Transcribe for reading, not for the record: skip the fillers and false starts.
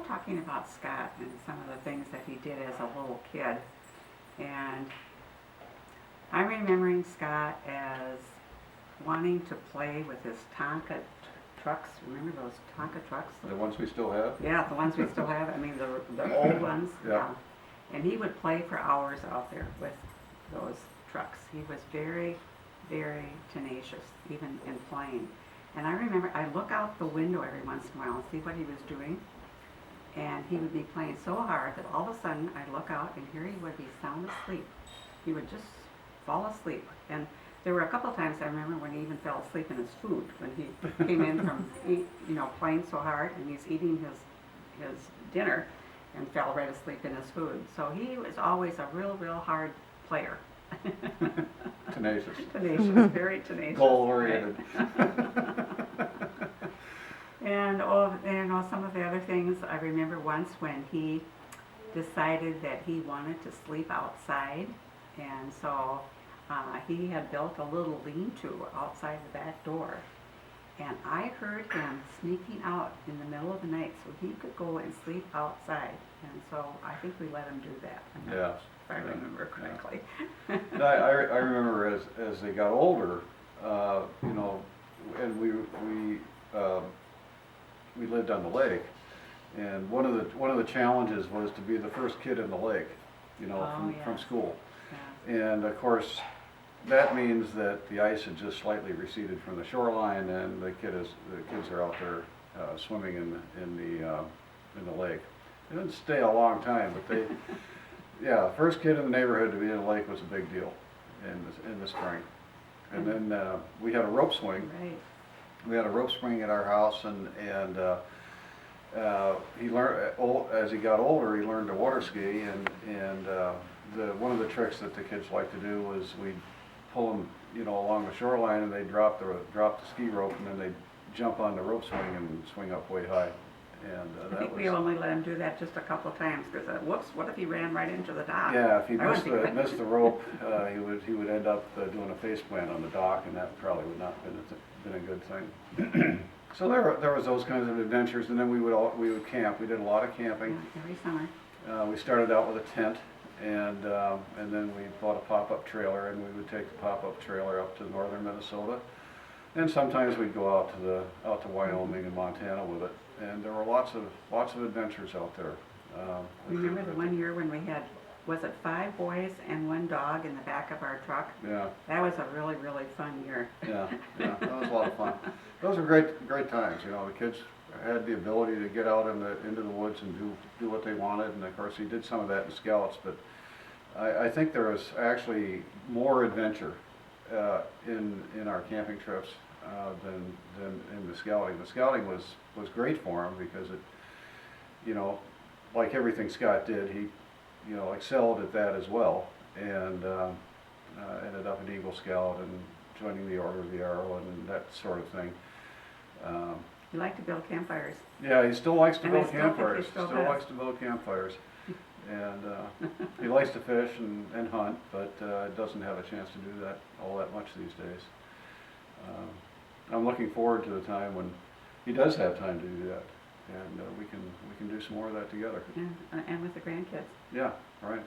talking about Scott and some of the things that he did as a little kid. And I'm remembering Scott as wanting to play with his Tonka trucks. Remember those Tonka trucks? The ones we still have? Yeah, the ones we still have. I mean, the old ones. Yeah. And he would play for hours out there with those trucks. He was very, very tenacious, even in playing. And I remember I'd look out the window every once in a while and see what he was doing. And he would be playing so hard that all of a sudden I'd look out and here he would be sound asleep. He would just fall asleep. And there were a couple of times I remember when he even fell asleep in his food, when he came in from playing so hard and he's eating his dinner and fell right asleep in his food. So he was always a real, real hard player. Tenacious. Tenacious, very tenacious. Goal-oriented. And some of the other things, I remember once when he decided that he wanted to sleep outside, and so he had built a little lean-to outside the back door. And I heard him sneaking out in the middle of the night so he could go and sleep outside. And so I think we let him do that. Yeah. If I remember correctly. And I remember as they got older, and we lived on the lake, and one of the challenges was to be the first kid in the lake, from school. Yeah. And of course, that means that the ice had just slightly receded from the shoreline, and the kids are out there swimming in the lake. They didn't stay a long time, but yeah, first kid in the neighborhood to be in the lake was a big deal in the spring. And then we had a rope swing. Right. We had a rope swing at our house, and he learned as he got older. He learned to water ski, and one of the tricks that the kids like to do was we'd pull them, along the shoreline, and they drop the ski rope, and then they jump on the rope swing and swing up way high. And I think we only let him do that just a couple of times because whoops, what if he ran right into the dock? Yeah, if he missed the rope, he would end up doing a face plant on the dock, and that probably would not have been a good thing. So there was those kinds of adventures, and then we would camp. We did a lot of camping. Yeah, every summer. We started out with a tent, and then we bought a pop-up trailer, and we would take the pop-up trailer up to northern Minnesota, and sometimes we'd go out to Wyoming and Montana with it. And there were lots of adventures out there. Remember the one year when we had, was it 5 boys and 1 dog in the back of our truck? Yeah. That was a really, really fun year. Yeah, that was a lot of fun. Those were great times. The kids had the ability to get out into the woods and do what they wanted. And of course, he did some of that in Scouts. But I think there was actually more adventure in our camping trips than in the scouting. The scouting was great for him because it, like everything Scott did, he, excelled at that as well, and ended up an Eagle Scout and joining the Order of the Arrow and that sort of thing. He liked to build campfires. Yeah, he still likes to And build I still think he campfires. still Still does. likes to build campfires. And he likes to fish and hunt, but doesn't have a chance to do that all that much these days. I'm looking forward to the time when he does have time to do that, and we can do some more of that together. And with the grandkids. Yeah, right.